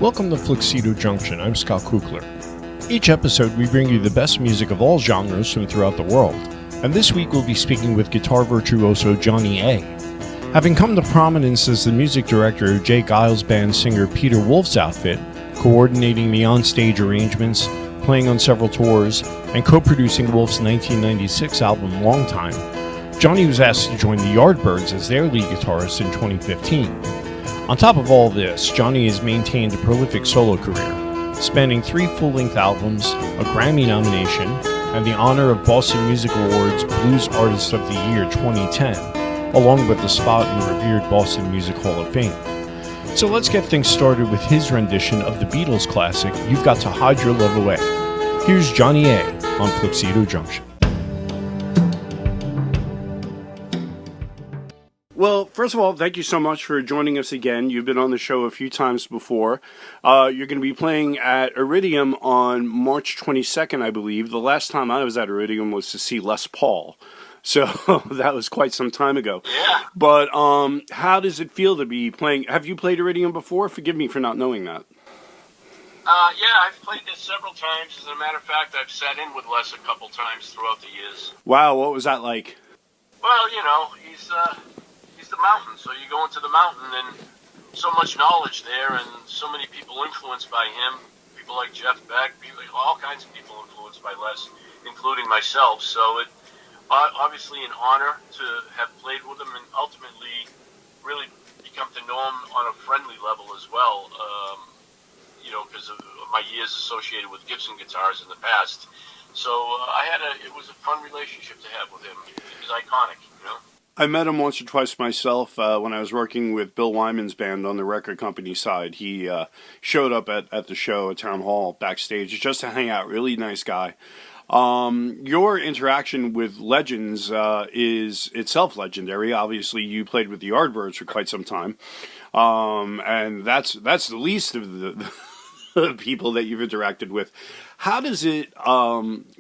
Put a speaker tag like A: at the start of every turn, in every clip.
A: Welcome to Fluxedo Junction. I'm Scott Kuchler. Each episode, we bring you the best music of all genres from throughout the world. And this week, we'll be speaking with guitar virtuoso Johnny A. Having come to prominence as the music director of Giles Band singer Peter Wolf's outfit, coordinating the onstage arrangements, playing on several tours, and co-producing Wolf's 1996 album Long Time, Johnny was asked to join the Yardbirds as their lead guitarist in 2015. On top of all this, Johnny has maintained a prolific solo career, spanning 3 full-length albums, a Grammy nomination, and the honor of Boston Music Awards Blues Artist of the Year 2010, along with the spot in the revered Boston Music Hall of Fame. So let's get things started with his rendition of the Beatles classic, You've Got to Hide Your Love Away. Here's Johnny A. on Fluxedo Junction. Well, first of all, thank you so much for joining us again. You've been on the show a few times before. You're going to be playing at Iridium on March 22nd, I believe. The last time I was at Iridium was to see Les Paul. So that was quite some time ago.
B: Yeah.
A: But how does it feel to be playing? Have you played Iridium before? Forgive me for not knowing that.
B: Yeah, I've played this several times. As a matter of fact, I've sat in with Les a couple times throughout the years.
A: Wow, what was that like?
B: Well, you know, he's the mountain, so you go into the mountain and so much knowledge there and so many people influenced by him, people like Jeff Beck, all kinds of people influenced by Les, including myself. So it obviously an honor to have played with him and ultimately really become to know him on a friendly level as well, you know, because of my years associated with Gibson guitars in the past. So it was a fun relationship to have with him. He's iconic, you know.
A: I met him once or twice myself when I was working with Bill Wyman's band on the record company side. He showed up at the show at Town Hall backstage just to hang out. Really nice guy. Your interaction with legends is itself legendary. Obviously, you played with the Yardbirds for quite some time, and that's the least of the people that you've interacted with. How does it,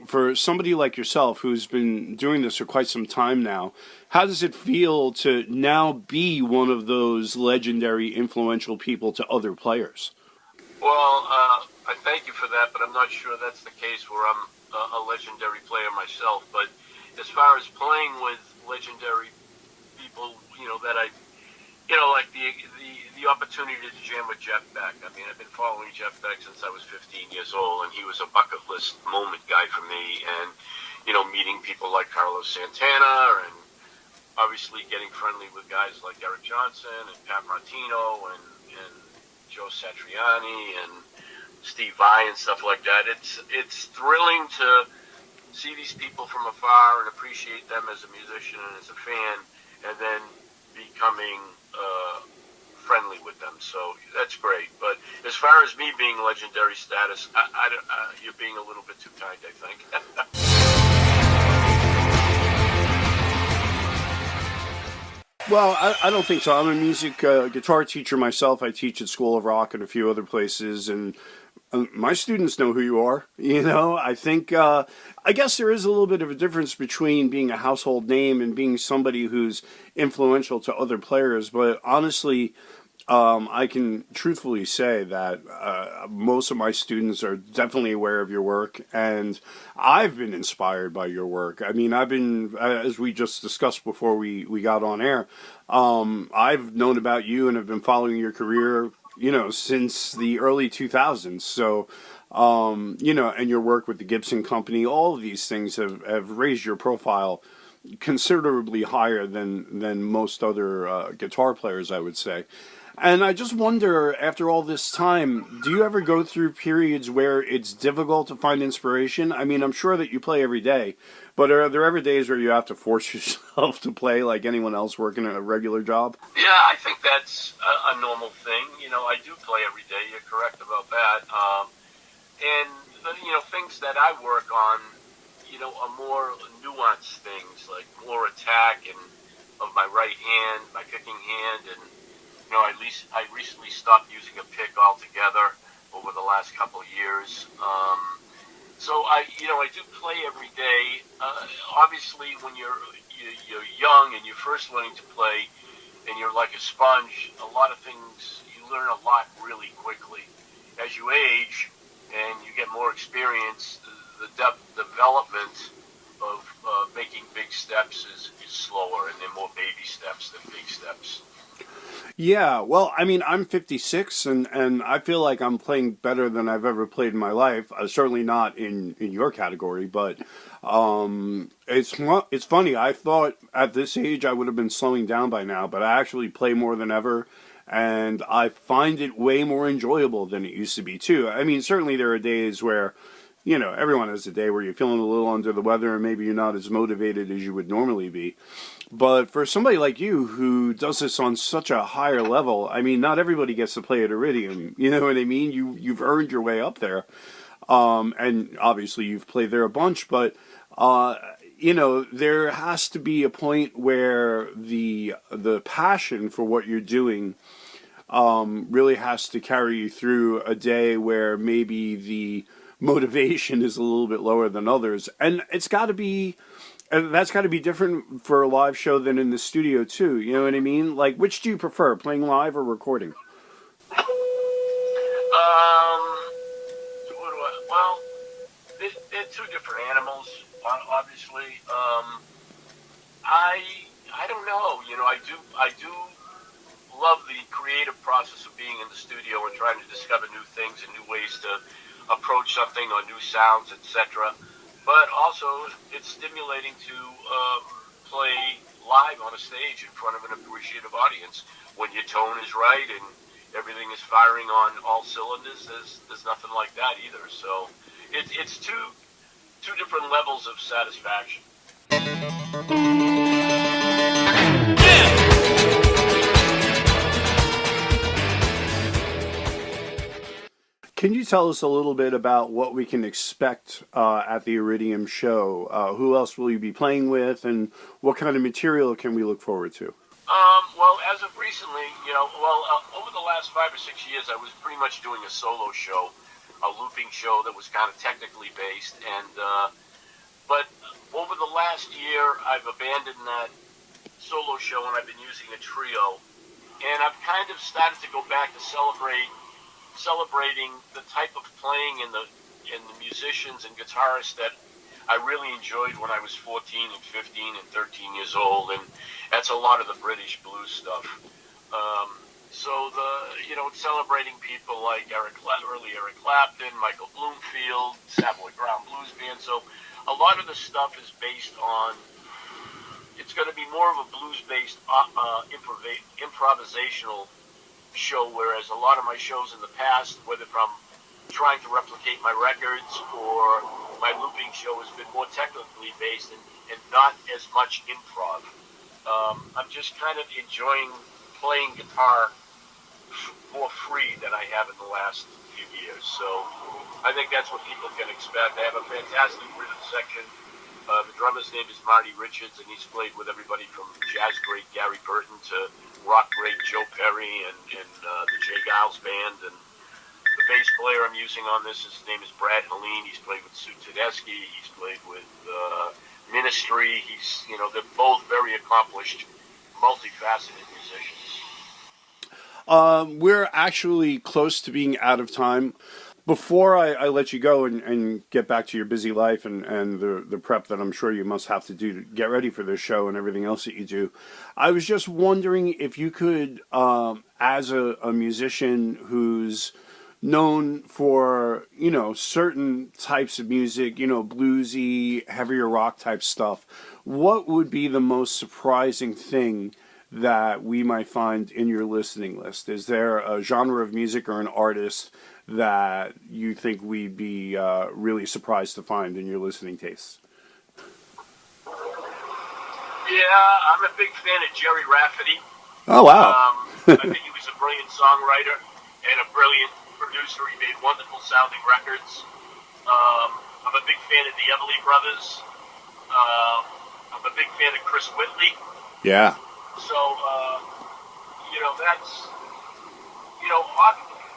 A: for somebody like yourself who's been doing this for quite some time now, how does it feel to now be one of those legendary, influential people to other players?
B: Well, I thank you for that, but I'm not sure that's the case where I'm a legendary player myself. But as far as playing with legendary people, you know, that like the opportunity to jam with Jeff Beck. I mean, I've been following Jeff Beck since I was 15 years old, and he was a bucket list moment guy for me. And, you know, meeting people like Carlos Santana and obviously getting friendly with guys like Eric Johnson and Pat Martino and Joe Satriani and Steve Vai and stuff like that. It's thrilling to see these people from afar and appreciate them as a musician and as a fan, and then becoming friendly with them. So that's great. But as far as me being legendary status, you're being a little bit too kind, I think.
A: Well, I don't think so. I'm a music guitar teacher myself. I teach at School of Rock and a few other places, and my students know who you are. You know, I think, I guess there is a little bit of a difference between being a household name and being somebody who's influential to other players. But honestly, I can truthfully say that most of my students are definitely aware of your work, and I've been inspired by your work. I mean, I've been, as we just discussed before we got on air, I've known about you and have been following your career, you know, since the early 2000s. So, you know, and your work with the Gibson Company, all of these things have raised your profile considerably higher than most other guitar players, I would say. And I just wonder, after all this time, do you ever go through periods where it's difficult to find inspiration? I mean, I'm sure that you play every day, but are there ever days where you have to force yourself to play like anyone else working a regular job?
B: Yeah, I think that's a normal thing. You know, I do play every day. You're correct about that. You know, things that I work on, you know, are more nuanced things, like more attack and of my right hand, my picking hand, and you know, I recently stopped using a pick altogether over the last couple of years. So I do play every day. Obviously, when you're young and you're first learning to play, and you're like a sponge, a lot of things you learn a lot really quickly. as you age and you get more experience, the development of making big steps is slower, and they're more baby steps than big steps.
A: Yeah, well, I mean, I'm 56, and I feel like I'm playing better than I've ever played in my life. Certainly not in your category, but it's funny. I thought at this age I would have been slowing down by now, but I actually play more than ever, and I find it way more enjoyable than it used to be too. I mean, certainly there are days where, everyone has a day where you're feeling a little under the weather and maybe you're not as motivated as you would normally be. But for somebody like you who does this on such a higher level, I mean, not everybody gets to play at Iridium. You know what I mean? You've earned your way up there, and obviously you've played there a bunch. But there has to be a point where the passion for what you're doing really has to carry you through a day where maybe the motivation is a little bit lower than others, and it's got to be. And that's got to be different for a live show than in the studio too. You know what I mean? Like, which do you prefer, playing live or recording?
B: Well, they're two different animals, obviously. I don't know. I do love the creative process of being in the studio and trying to discover new things and new ways to approach something or new sounds, etc. But also, it's stimulating to play live on a stage in front of an appreciative audience. When your tone is right and everything is firing on all cylinders, there's nothing like that either. So it's two different levels of satisfaction.
A: Can you tell us a little bit about what we can expect at the Iridium show? Who else will you be playing with, and what kind of material can we look forward to?
B: Well, as of recently, over the last 5 or 6 years, I was pretty much doing a solo show, a looping show that was kind of technically based, but over the last year, I've abandoned that solo show and I've been using a trio, and I've kind of started to go back to celebrating the type of playing and the musicians and guitarists that I really enjoyed when I was 14 and 15 and 13 years old, and that's a lot of the British blues stuff. It's celebrating people like early Eric Clapton, Michael Bloomfield, Savoy Brown Blues Band. So a lot of the stuff is based on. It's going to be more of a blues-based improvisational show, whereas a lot of my shows in the past, whether from trying to replicate my records or my looping show, has been more technically based and not as much improv. I'm just kind of enjoying playing guitar more free than I have in the last few years. So I think that's what people can expect. I have a fantastic rhythm section. The drummer's name is Marty Richards, and he's played with everybody from jazz great Gary Burton to rock great Joe Perry and the Giles Band. And the bass player I'm using on this, his name is Brad Helene. He's played with Sue Tedeschi. He's played with Ministry. They're both very accomplished, multifaceted musicians.
A: We're actually close to being out of time. Before I let you go and get back to your busy life and the prep that I'm sure you must have to do to get ready for this show and everything else that you do, I was just wondering if you could, as a musician who's known for, certain types of music, bluesy, heavier rock type stuff, what would be the most surprising thing that we might find in your listening list? Is there a genre of music or an artist that you think we'd be really surprised to find in your listening tastes?
B: Yeah, I'm a big fan of Jerry Rafferty.
A: Oh, wow.
B: I think he was a brilliant songwriter and a brilliant producer. He made wonderful sounding records. I'm a big fan of the Everly Brothers. I'm a big fan of Chris Whitley.
A: Yeah.
B: So, that's,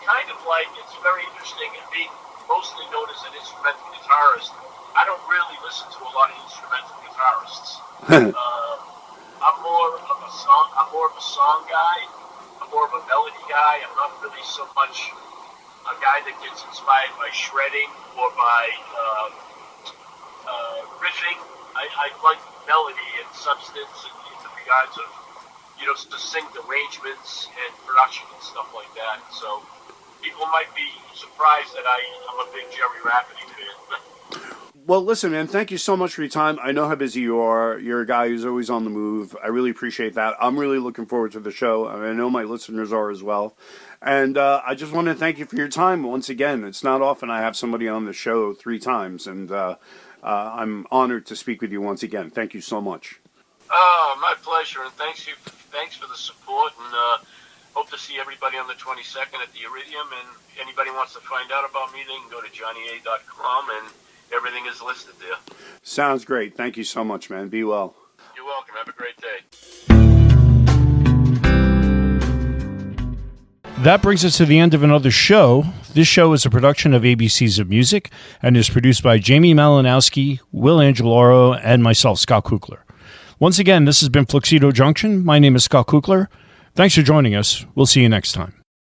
B: kind of like, it's very interesting, and being mostly known as an instrumental guitarist, I don't really listen to a lot of instrumental guitarists. I'm more of a song guy. I'm more of a melody guy. I'm not really so much a guy that gets inspired by shredding or by riffing. I like melody and substance in the regards of, succinct arrangements and production and stuff like that. So people might be surprised that I'm a big Jerry Rafferty fan.
A: Well, listen, man, thank you so much for your time. I know how busy you are. You're a guy who's always on the move. I really appreciate that. I'm really looking forward to the show, and I know my listeners are as well. And I just want to thank you for your time once again. It's not often I have somebody on the show 3 times, and I'm honored to speak with you once again. Thank you so much.
B: Oh, my pleasure, and thanks for the support, and hope to see everybody on the 22nd at the Iridium. And anybody wants to find out about me, they can go to johnnyaa.com, and everything is listed there.
A: Sounds great. Thank you so much, man. Be well.
B: You're welcome. Have a great day.
C: That brings us to the end of another show. This show is a production of ABCs of Music and is produced by Jamie Malinowski, Will Angeloro, and myself, Scott Kuchler. Once again, this has been Fluxedo Junction. My name is Scott Kuchler. Thanks for joining us. We'll see you next time.